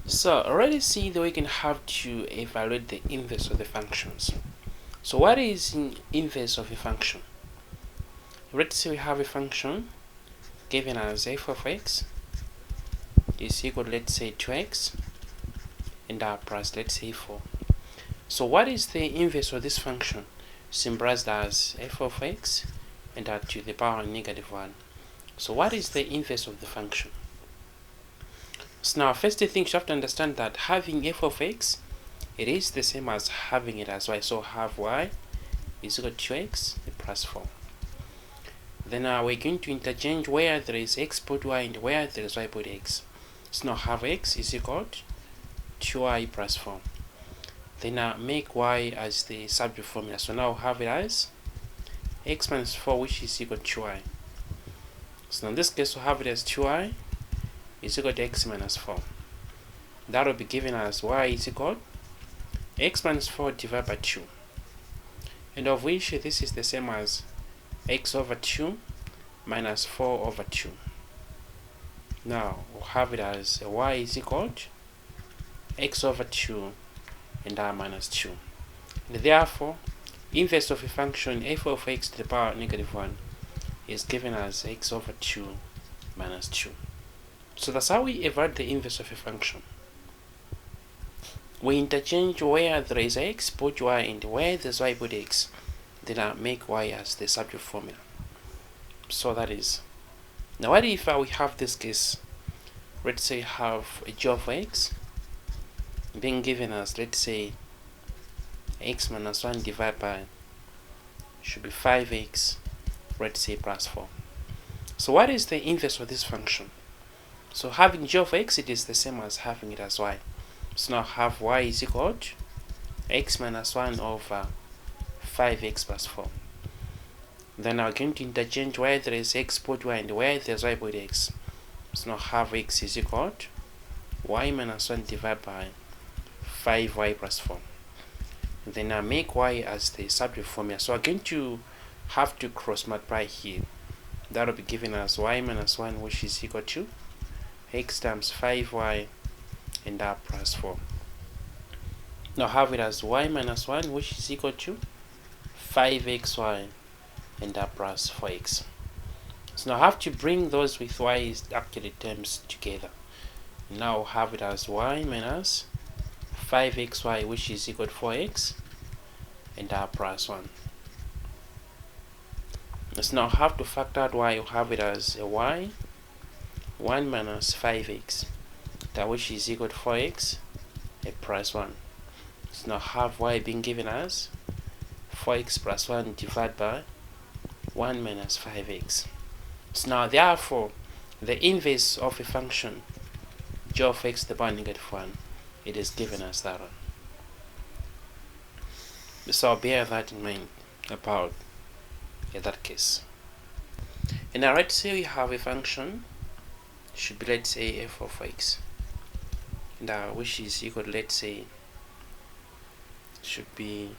So already see that we can have to evaluate the inverse of the functions. So what is an inverse of a function? Let's say we have a function given as f of x is equal to, let's say, 2x and plus, let's say, 4. So what is the inverse of this function? Symbolized as f of x and to the power -1. So what is the inverse of the function? So now first thing you have to understand that having f of x, it is the same as having it as y. So have y is equal to x plus 4. Then we're going to interchange where there is x put y and where there is y put x. So now have x is equal to y plus 4. Then make y as the subject formula. So now have it as x minus 4, which is equal to y. So in this case, we'll have it as 2y is equal to x minus 4. That will be given as y is equal to x minus 4 divided by 2. And of which this is the same as x over 2 minus 4 over 2. Now we'll have it as y is equal to x over 2 and minus 2. And therefore, inverse of a function f of x to the power -1 is given as x over 2 minus 2. So that's how we evaluate the inverse of a function. We interchange where there is x put y and where there is y put x. Then make y as the subject formula. So that is. Now what if we have this case? Let's say have a g of x being given as, let's say, x minus 1 divided by should be 5x, let's say, plus 4. So what is the inverse of this function? So having g of x, it is the same as having it as y. So now have y is equal to x minus 1 over 5x plus 4. Then I'm going to interchange where there is x put y and where there is y put x. So now have x is equal to y minus 1 divided by 5y plus 4. Then I make y as the subject formula. So I'm going to have to cross multiply here. That will be given as y minus 1, which is equal to x times 5y and plus 4. Now have it as y minus 1, which is equal to 5xy and plus 4x. So now I have to bring those with y's actually terms together. Now have it as y minus 5xy, which is equal to 4x and plus 1. So now I have to factor out y. You have it as a y 1 minus 5x, that which is equal to 4x plus 1. So now have y being given as 4x plus 1 divided by 1 minus 5x. So now therefore the inverse of a function g of x to the power -1, it is given as that one. So bear that in mind about that case. And now let's say we have a function should be, let's say, f of x, and which is equal to, let's say, should be,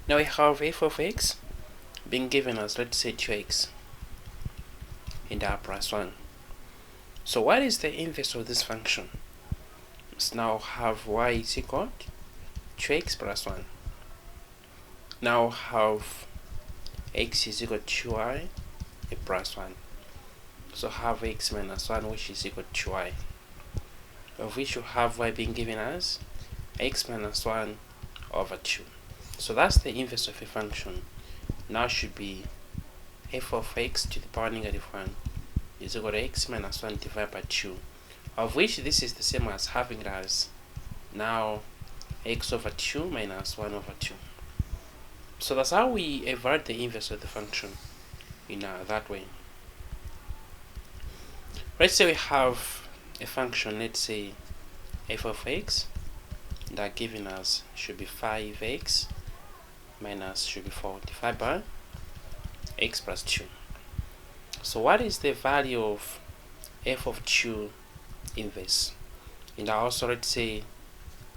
now we have f of x being given as, let's say, 2x and plus 1. So what is the inverse of this function? So now have y is equal to 2x plus 1. Now have x is equal to y plus 1. So have x minus 1, which is equal to y, of which you have y being given as x minus 1 over 2. So that's the inverse of a function. Now should be f of x to the power -1 is equal to x minus 1 divided by 2, of which this is the same as having it as now x over 2 minus 1 over 2. So that's how we evaluate the inverse of the function in that way. Let's say we have a function, let's say f of x, that given us should be 5x minus should be 4 divided by x plus 2. So what is the value of f of 2 inverse? And also let's say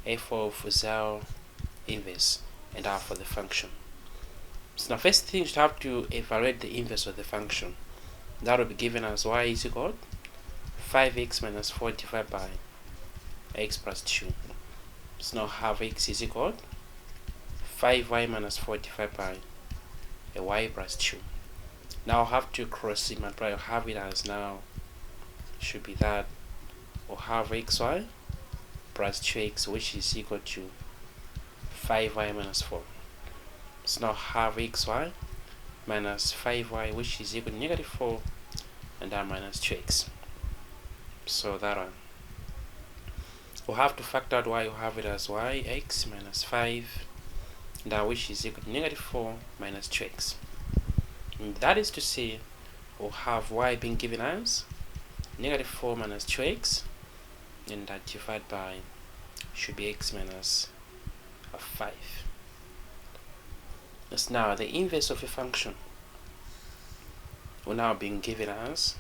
f of 0 inverse and for the function. So now first thing you have to evaluate the inverse of the function. That will be given as y is equal to 5x minus 4 divided by x plus 2. So now have x is equal 5y minus 4 divided by a y plus 2. Now I'll have to cross multiply. I'll have it as now should be that we'll have xy plus 2x, which is equal to 5y minus 4. So now have xy minus 5y, which is equal to negative 4, and then minus 2x. So that one. We'll have to factor out y. We'll have it as y x minus 5, that which is equal to negative 4 minus 2x. And that is to say, we'll have y being given as negative 4 minus 2x, and that divided by should be x minus 5. That's now the inverse of a function will now being given as,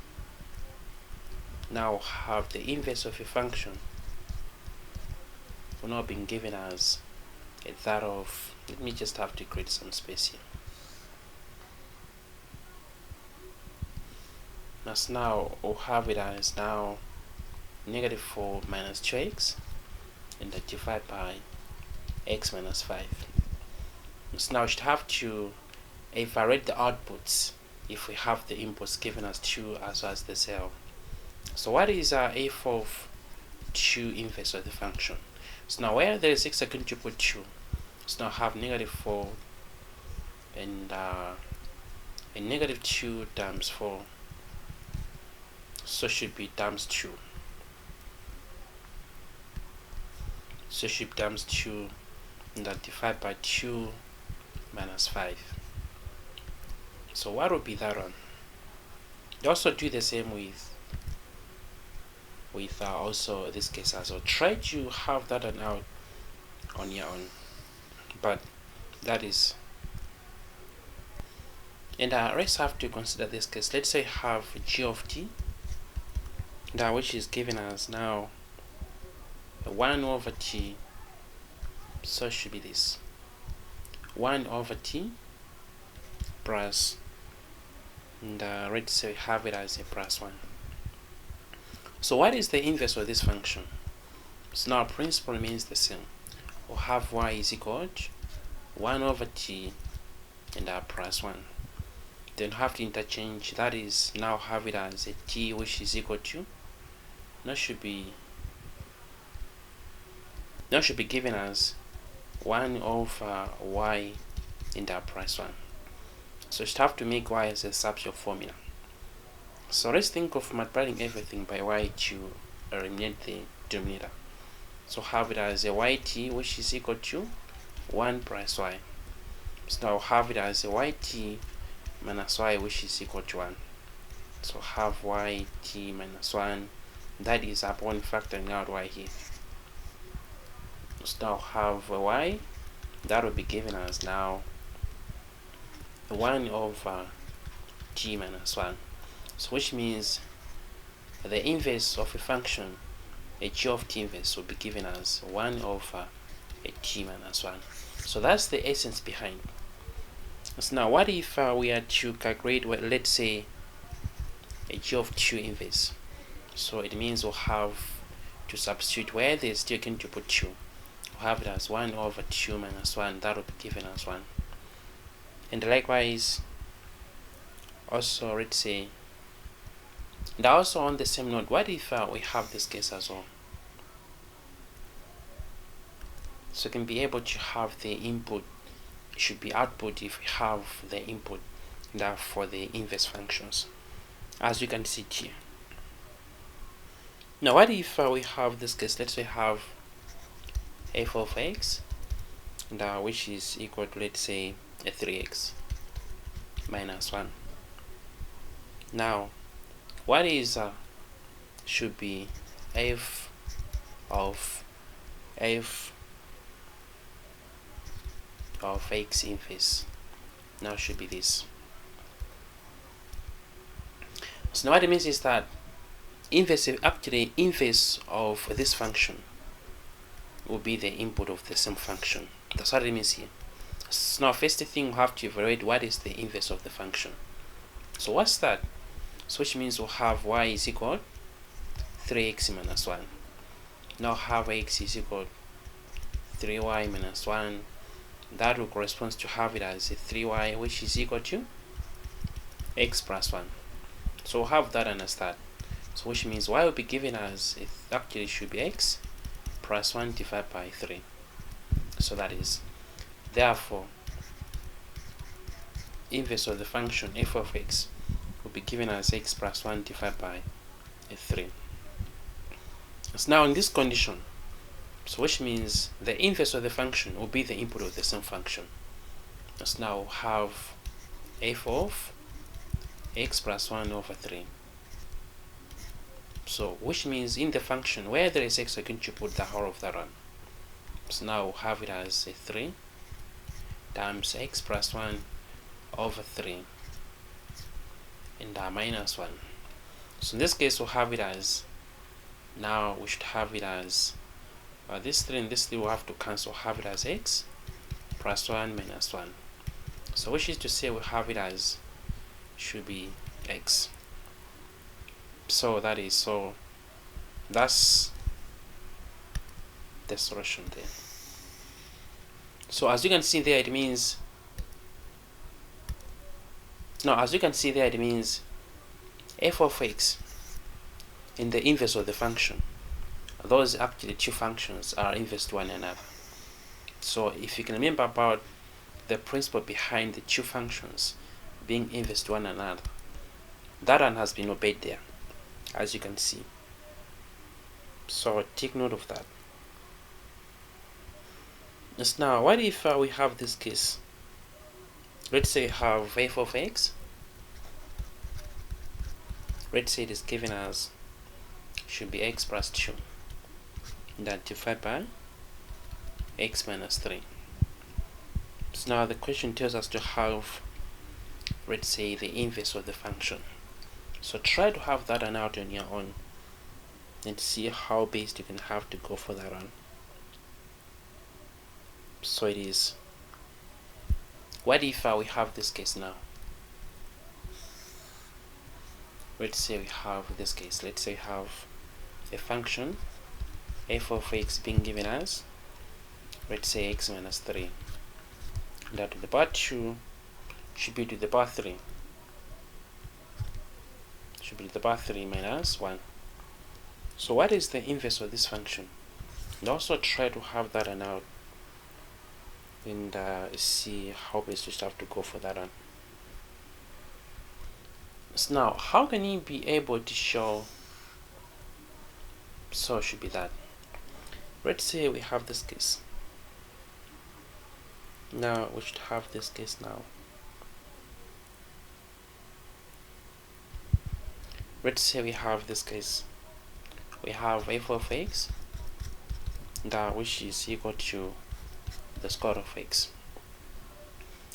now have the inverse of a function will now being given as that of, let me just have to create some space here. As now we'll have it as now negative 4 minus 2x, and that divided by x minus 5. So now we should have to evaluate the outputs if we have the inputs given as 2 as well as the 0. So what is our f of 2 inverse of the function? So now where there is x, I'm going to put 2. So now have negative 4 and negative 2 times 4. So should be times 2. So should be times 2, and that divided by 2 minus 5. So what would be that one? You also do the same with also this case as well. Try to have that one out on your own, but that is, and let's have to consider this case. Let's say have g of t, that which is given as now 1 over t, so it should be this 1 over t plus, and let's say have it as a plus 1. So what is the inverse of this function? So now principle remains the same. We'll have y is equal to 1 over t and plus 1. Then have to interchange, that is now have it as a t which is equal to, now should be given as 1 over y in the plus 1. So you have to make y as a substitute formula. So let's think of multiplying everything by y to eliminate the denominator. So have it as a yt which is equal to 1 plus y. So now have it as a yt minus y which is equal to 1. So have yt minus 1, that is upon factoring out y here. So now have a y, that will be given as now 1 over t minus 1. So which means the inverse of a function, a g of t inverse, will be given as 1 over a t minus 1. So that's the essence behind. So now what if we are to calculate, well, let's say a g of 2 inverse? So it means we'll have to substitute where there's still going to put 2. We'll have it as 1 over 2 minus 1, that will be given as 1. And likewise also let's say, and also on the same note, what if we have this case as well? So we can be able to have the input, it should be output if we have the input that for the inverse functions, as you can see here. Now what if we have this case? Let's say have f of x, and which is equal to, let's say, a 3x minus 1. Now what is should be f of x inverse, now should be this. So now what it means is that inverse, actually inverse of this function will be the input of the same function. That's what it means here. So now first thing we have to evaluate what is the inverse of the function. So what's that? So which means we'll have y is equal 3x minus 1. Now have x is equal to 3y minus 1. That will correspond to have it as a 3y, which is equal to x plus 1. So we'll have that understood. So which means y will be given as, it actually should be x plus 1 divided by 3. So that is, therefore, inverse of the function f of x will be given as x plus 1 divided by 3. So now in this condition, so which means the inverse of the function will be the input of the same function. So now we'll have f of x plus 1 over 3. So which means in the function where there is x, we're going to put the whole of that one. So now we'll have it as a 3 times x plus 1 over 3 and minus 1. So in this case we'll have it as, now we should have it as this 3 and this 3 will have to cancel, have it as x plus 1 minus 1. So which is to say we'll have it as, should be x. So that is, so that's the solution there. So as you can see there, it means, now as you can see there, it means f of x in the inverse of the function, those actually two functions are inverse to one another. So if you can remember about the principle behind the two functions being inverse to one another, that one has been obeyed there, as you can see. So take note of that. Just now, what if we have this case? Let's say we have f of x. Let's say it is given as, should be x plus 2, that divided by x minus 3. So now the question tells us to have, let's say, the inverse of the function. So try to have that one out on your own and see how best you can have to go for that one. So it is, what if we have this case now? Let's say we have this case. Let's say we have a function f of x being given as, let's say, x minus 3. That to the power 2 should be to the power 3. Should be to the power 3 minus 1. So what is the inverse of this function? And also try to have that one out and see how best you have to go for that one. So now, how can you be able to show, so it should be that. Let's say we have this case. Now we should have this case now. Let's say we have this case. We have f of x, which is equal to the square root of x.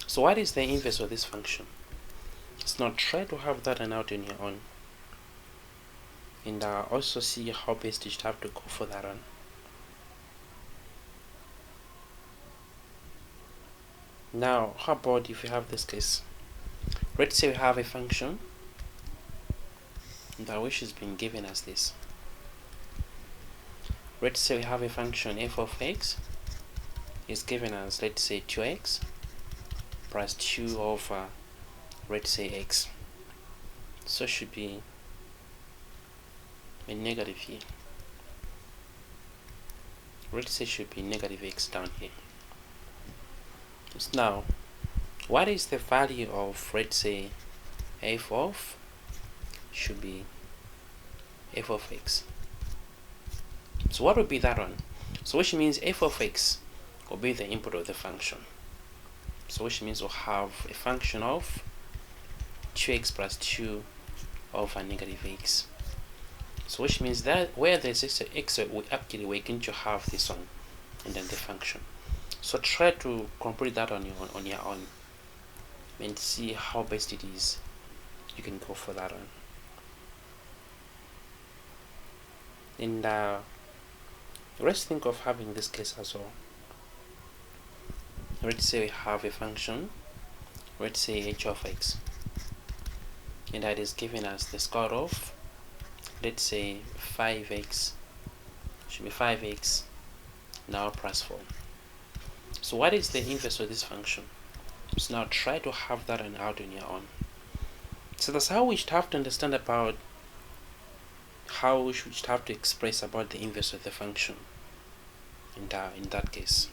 So what is the inverse of this function? So now try to have that one out on your own and also see how best you should have to go for that one. Now how about if we have this case? Let's say we have a function which has been given as this. Let's say we have a function f of x is given as, let's say, 2x plus 2 over, let's say, x. So it should be a negative here. Let's say it should be negative x down here. So now, what is the value of, let's say, f of, should be f of x. So what would be that one? So which means f of x will be the input of the function. So which means we'll have a function of 2x plus 2 over negative x. So which means that where there's x, we're going to have this one and then the function. So try to complete that on your own and see how best it is you can go for that one. And let's think of having this case as well. Let's say we have a function, let's say h of x, and that is given as the square of let's say 5x should be 5x now plus 4. So what is the inverse of this function? So now try to have that out on your own. So that's how we should have to understand about how we should have to express about the inverse of the function in that case.